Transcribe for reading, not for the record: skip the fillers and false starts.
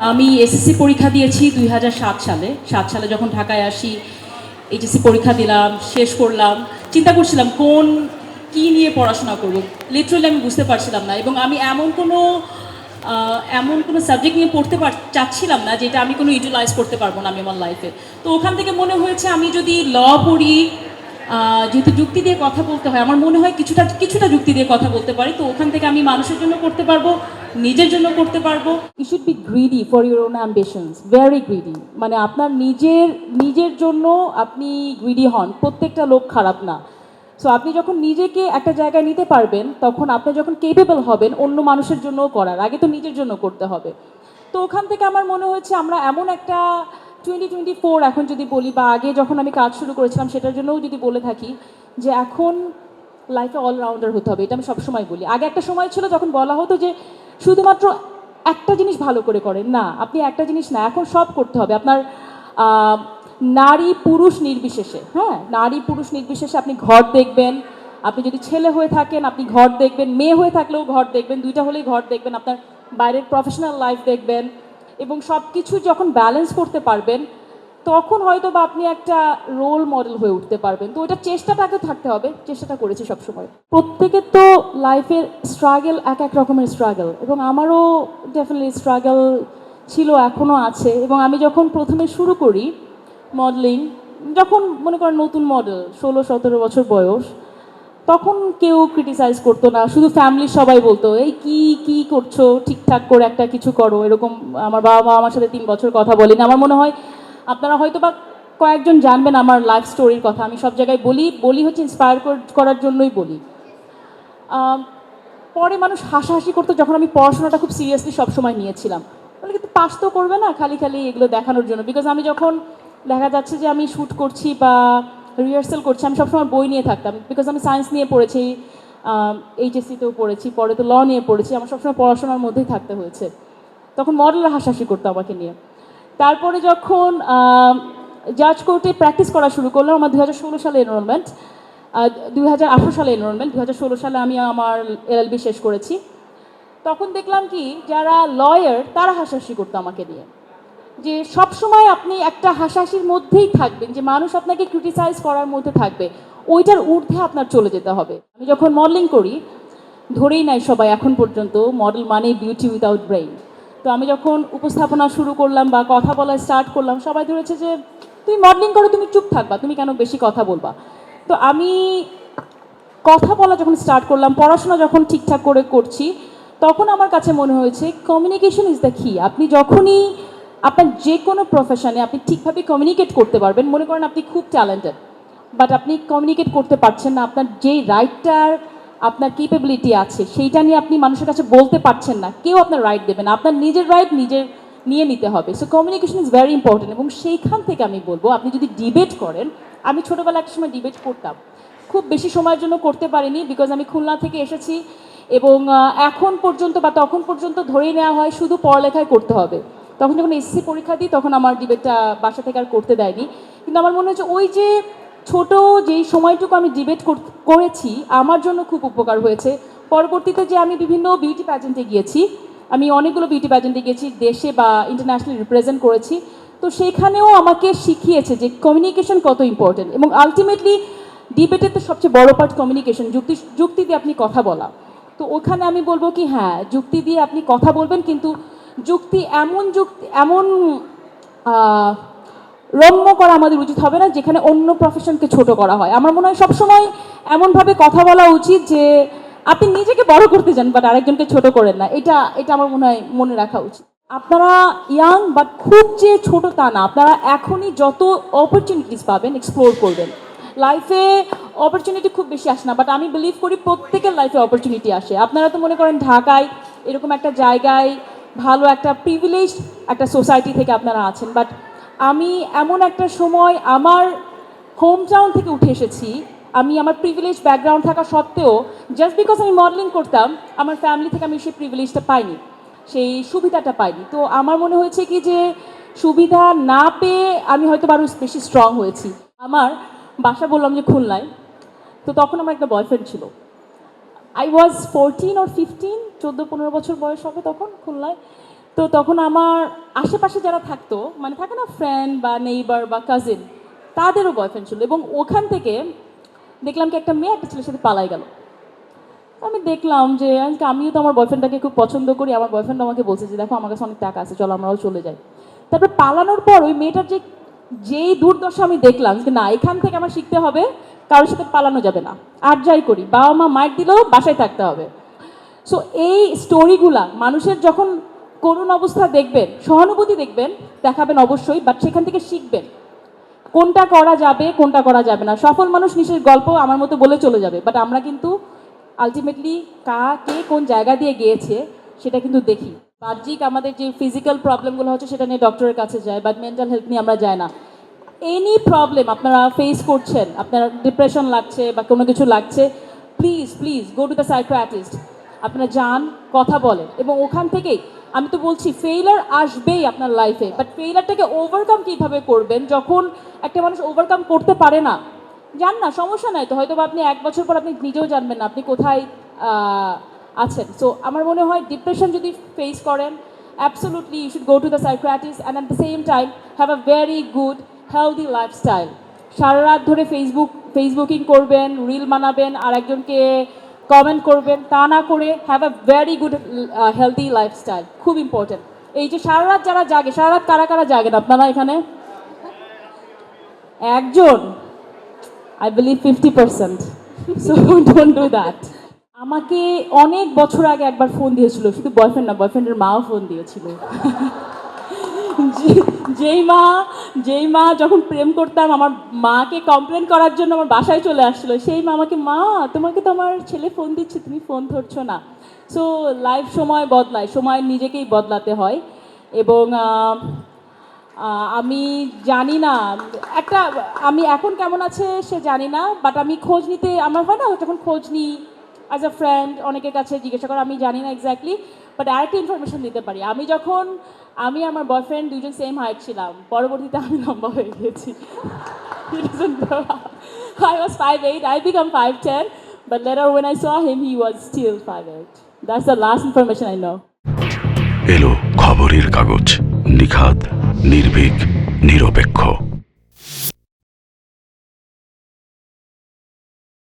আমি এসএসসি পরীক্ষা দিয়েছি 2007 সালে। 7 সালে যখন ঢাকায় আসি, এইচএসসি পরীক্ষা দিলাম, শেষ করলাম। চিন্তা করছিলাম কী নিয়ে পড়াশোনা করব। লিটারালি আমি বুঝতে পারছিলাম না, এবং আমি এমন কোনো সাবজেক্ট নিয়ে পড়তে চাচ্ছিলাম না যেটা আমি কোনো ইউটিলাইজ করতে পারবো না আমি আমার লাইফে। তো ওখান থেকে মনে হয়েছে আমি যদি ল পড়ি, যেহেতু যুক্তি দিয়ে কথা বলতে হয়, আমার মনে হয় কিছুটা কিছুটা যুক্তি দিয়ে কথা বলতে পারি, তো ওখান থেকে আমি মানুষের জন্য করতে পারবো, নিজের জন্য করতে পারবো। You should be greedy for your own ambitions, very greedy. মানে আপনার নিজের নিজের জন্য আপনি গ্রিডি হন, প্রত্যেকটা লোক খারাপ না। সো আপনি যখন নিজেকে একটা জায়গায় নিতে পারবেন, তখন আপনি যখন কেপেবল হবেন অন্য মানুষের জন্যও করার, আগে তো নিজের জন্য করতে হবে। তো ওখান থেকে আমার মনে হয়েছে আমরা এমন একটা 2024 এখন যদি বলি, বা আগে যখন আমি কাজ শুরু করেছিলাম সেটার জন্যও যদি বলে থাকি, যে এখন লাইফে অলরাউন্ডার হতে হবে। এটা আমি সবসময় বলি। আগে একটা সময় ছিল যখন বলা হতো যে শুধুমাত্র একটা জিনিস ভালো করে করেন, না আপনি একটা জিনিস না, এখন সব করতে হবে আপনার। নারী পুরুষ নির্বিশেষে, হ্যাঁ, নারী পুরুষ নির্বিশেষে আপনি ঘর দেখবেন। আপনি যদি ছেলে হয়ে থাকেন আপনি ঘর দেখবেন, মেয়ে হয়ে থাকলেও ঘর দেখবেন, দুইটা হলেই ঘর দেখবেন, আপনার বাইরের প্রফেশনাল লাইফ দেখবেন। এবং সব কিছু যখন ব্যালেন্স করতে পারবেন, তখন হয়তো বা আপনি একটা রোল মডেল হয়ে উঠতে পারবেন। তো ওইটা চেষ্টাটাকে থাকতে হবে, চেষ্টাটা করেছি সবসময়। প্রত্যেকের তো লাইফের স্ট্রাগল এক এক রকমের স্ট্রাগল, এবং আমারও ডেফিনেটলি স্ট্রাগল ছিল, এখনও আছে। এবং আমি যখন প্রথমে শুরু করি মডেলিং, যখন মনে করেন নতুন মডেল, 16-17 বছর বয়স, তখন কেউ ক্রিটিসাইজ করতো না, শুধু ফ্যামিলির সবাই বলতো এই কি কি করছো, ঠিকঠাক করে একটা কিছু করো, এরকম। আমার বাবা মা আমার সাথে 3 বছর কথা বলেনি। আমার মনে হয় আপনারা হয়তো বা কয়েকজন জানবেন আমার লাইফ স্টোরির কথা, আমি সব জায়গায় বলি বলি হচ্ছে ইন্সপায়ার করার জন্যই বলি। পরে মানুষ হাসাহাসি করতো যখন আমি পড়াশোনাটা খুব সিরিয়াসলি সবসময় নিয়েছিলাম, বলে কিন্তু পাস তো করবে না খালি খালি এগুলো দেখানোর জন্য। বিকজ আমি যখন দেখা যাচ্ছে যে আমি শ্যুট করছি বা রিহার্সাল করছি, আমি সবসময় বই নিয়ে থাকতাম, বিকজ আমি সায়েন্স নিয়ে পড়েছি, এইচএসসিতেও পড়েছি, পরে তো ল নিয়ে পড়েছি, আমার সবসময় পড়াশোনার মধ্যেই থাকতে হয়েছে। তখন মডেলরা হাসাহাসি করতো আমাকে নিয়ে। তারপরে যখন জাজ কোর্টে প্র্যাকটিস করা শুরু করলাম, আমার 2016 সালে এনরোলমেন্ট, 2018 সালে এনরোলমেন্ট, 2016 সালে আমি আমার এলএলবি শেষ করেছি। তখন দেখলাম কি যারা লয়ার তারা হাসাহাসি করতো আমাকে নিয়ে, যে সব সময় আপনি একটা হাসাহাসির মধ্যেই থাকবেন, যে মানুষ আপনাকে ক্রিটিসাইজ করার মধ্যে থাকবে, ওইটার ঊর্ধ্বে আপনার চলে যেতে হবে। আমি যখন মডেলিং করি, ধরেই নাই সবাই এখন পর্যন্ত মডেল মানেই বিউটি উইদাউট ব্রেইন। তো আমি যখন উপস্থাপনা শুরু করলাম বা কথা বলা স্টার্ট করলাম, সবাই ধরেছে যে তুমি মডেলিং করো, তুমি চুপ থাকবা, তুমি কেন বেশি কথা বলবা। তো আমি কথা বলা যখন স্টার্ট করলাম, পড়াশোনা যখন ঠিকঠাক করে করছি, তখন আমার কাছে মনে হয়েছে কমিউনিকেশন ইজ দ্য কি। আপনি যখনই আপনার যে কোনো প্রফেশনে আপনি ঠিকভাবে কমিউনিকেট করতে পারবেন, মনে করেন আপনি খুব ট্যালেন্টেড বাট আপনি কমিউনিকেট করতে পারছেন না, আপনার যেই রাইটটার আপনার কেপেবিলিটি আছে সেইটা নিয়ে আপনি মানুষের কাছে বলতে পারছেন না, কেউ আপনার রাইট দেবে না, আপনার নিজের রাইট নিজের নিয়ে নিতে হবে। So communication is very important. এবং সেইখান থেকে আমি বলবো, আপনি যদি ডিবেট করেন, আমি ছোটোবেলা একটা সময় ডিবেট করতাম, খুব বেশি সময়ের জন্য করতে পারিনি, বিকজ আমি খুলনা থেকে এসেছি। এবং এখন পর্যন্ত বা তখন পর্যন্ত ধরেই নেওয়া হয় শুধু পড়ালেখায় করতে হবে। তখন যখন এসএসসি পরীক্ষা দিই, তখন আমার ডিবেটটা বাসা থেকে আর করতে দেয়নি। কিন্তু আমার মনে হচ্ছে ওই যে ছোট যেই সময়টুকু আমি ডিবেট করেছি, আমার জন্য খুব উপকার হয়েছে। পরবর্তীতে যে আমি বিভিন্ন বিউটি প্যাজেন্টে গিয়েছি, আমি অনেকগুলো বিউটি প্যাজেন্টে গিয়েছি, দেশে বা ইন্টারন্যাশনালি রিপ্রেজেন্ট করেছি। তো সেইখানেও আমাকে শিখিয়েছে যে কমিউনিকেশন কত ইম্পর্টেন্ট। এবং আলটিমেটলি ডিবেটের তো সবচেয়ে বড় পার্ট কমিউনিকেশন, যুক্তি দিয়ে আপনি কথা বলা। তো ওখানে আমি বলবো কি, হ্যাঁ, যুক্তি দিয়ে আপনি কথা বলবেন, কিন্তু যুক্তি এমন রম্য করা আমাদের উচিত হবে না যেখানে অন্য প্রফেশনকে ছোট করা হয়। আমার মনে হয় সবসময় এমনভাবে কথা বলা উচিত যে আপনি নিজেকে বড় করতে যান বাট আরেকজনকে ছোট করেন না। এটা এটা আমার মনে হয় মনে রাখা উচিত। আপনারা ইয়াং বাট খুব যে ছোট তা না, আপনারা এখনই যত অপরচুনিটিস পাবেন এক্সপ্লোর করবেন। লাইফে অপরচুনিটি খুব বেশি আসে না, বাট আমি বিলিভ করি প্রত্যেকের লাইফে অপরচুনিটি আসে। আপনারা তো মনে করেন ঢাকায় এরকম একটা জায়গায় ভালো একটা প্রিভিলেজ একটা সোসাইটি থেকে আপনারা আছেন, বাট আমি এমন একটা সময় আমার হোম টাউন থেকে উঠে এসেছি। আমি আমার প্রিভিলেজ ব্যাকগ্রাউন্ড থাকা সত্ত্বেও, জাস্ট বিকজ আমি মডেলিং করতাম, আমার ফ্যামিলি থেকে আমি সেই প্রিভিলেজটা পাইনি, সেই সুবিধাটা পাইনি। তো আমার মনে হয়েছে কি যে সুবিধা না পেয়ে আমি হয়তো আরও বেশি স্ট্রং হয়েছি। আমার বাসা বললাম যে খুলনায়। তো তখন আমার একটা বয়ফ্রেন্ড ছিল। আই ওয়াজ 14 or 15, 14-15 বছর বয়স হবে তখন খুলনায়। তো তখন আমার আশেপাশে যারা থাকতো মানে থাকে না ফ্রেন্ড বা নেইবার বা কাজিন, তাদেরও বয়ফ্রেন্ড ছিল এবং ওখান থেকে দেখলাম কি একটা মেয়ে একটা ছেলের সাথে পালাই গেল। আমি দেখলাম যে আমিও তো আমার বয়ফ্রেন্ডটাকে খুব পছন্দ করি, আমার বয়ফ্রেন্ড আমাকে বলছে যে দেখো আমার কাছে অনেক টাকা আছে, চলো আমরাও চলে যাই। তারপর পালানোর পর ওই মেয়েটার যেই দুর্দশা আমি দেখলাম যে না, এখান থেকে আমার শিখতে হবে কারোর সাথে পালানো যাবে না, আর যাই করি বাবা মা মাইর দিলেও বাসায় থাকতে হবে। সো এই স্টোরিগুলা মানুষের যখন করুণ অবস্থা দেখবেন, সহানুভূতি দেখবেন, দেখাবেন অবশ্যই, বাট সেখান থেকে শিখবেন কোনটা করা যাবে কোনটা করা যাবে না। সফল মানুষ নিজের গল্প আমার মতো বলে চলে যাবে, বাট আমরা কিন্তু আলটিমেটলি কে কোন জায়গা দিয়ে গিয়েছে সেটা কিন্তু দেখি। বাহ্যিক আমাদের যে ফিজিক্যাল প্রবলেমগুলো হচ্ছে সেটা নিয়ে ডক্টরের কাছে যায়, বাট মেন্টাল হেলথ নিয়ে আমরা যাই না। এনি প্রবলেম আপনারা ফেস করছেন, আপনার ডিপ্রেশন লাগছে বা কোনো কিছু লাগছে, please please go to the psychiatrist. আপনারা যান, কথা বলেন, এবং ওখান থেকেই আমি তো বলছি ফেইলার আসবেই আপনার লাইফে, বাট ফেইলারটাকে ওভারকাম কীভাবে করবেন যখন একটা মানুষ ওভারকাম করতে পারে না, জান না সমস্যা নাই তো, হয়তো বা আপনি 1 বছর পর আপনি নিজেও জানবেন না আপনি কোথায় আছেন। সো আমার মনে হয় ডিপ্রেশন যদি ফেস করেন, absolutely you should go to the psychiatrist and at the same time have a very good healthy lifestyle. সারা রাত ধরে ফেসবুকিং করবেন, রিল বানাবেন, আর একজনকে কমেন্ট করবেন, তা না করে have a very good healthy lifestyle, খুব ইম্পর্টেন্ট। এই যে সারা রাত যারা জাগে, সারা রাত কারা কারা জাগেন আপনারা এখানে? একজন, I believe 50%. So don't do that. আমাকে অনেক বছর আগে একবার ফোন দিয়েছিল, শুধু বয়ফ্রেন্ড না, বয়ফ্রেন্ডের মাও ফোন দিয়েছিল। যেই মা যখন প্রেম করতাম আমার মাকে কমপ্লেন করার জন্য আমার বাসায় চলে আসছিল, সেই মা আমাকে, মা তোমাকে তো আমার ছেলে ফোন দিচ্ছে, তুমি ফোন ধরছো না। সো লাইফ সময় বদলায়, সময় নিজেকেই বদলাতে হয়। এবং আমি জানি না আমি এখন কেমন আছে সে জানি না, বাট আমি খোঁজ নিতে, আমার হয় না যখন খোঁজ নিই অ্যাজ আ ফ্রেন্ড, অনেকের কাছে জিজ্ঞাসা করা, আমি জানি না এক্স্যাক্টলি, বাট আরেকটা ইনফরমেশন দিতে পারি। আমি আমার বয়ফ্রেন্ড দুজন সেম হাইট ছিলাম, পরবর্তীতে আমি লম্বা হয়ে গিয়েছি। I was 5'8", I become 5'10", but later when I saw him he was still 5'8". That's the last information I know. এলো খবরের কাগজ, নিখাত, নির্ভীক, নিরপেক্ষ।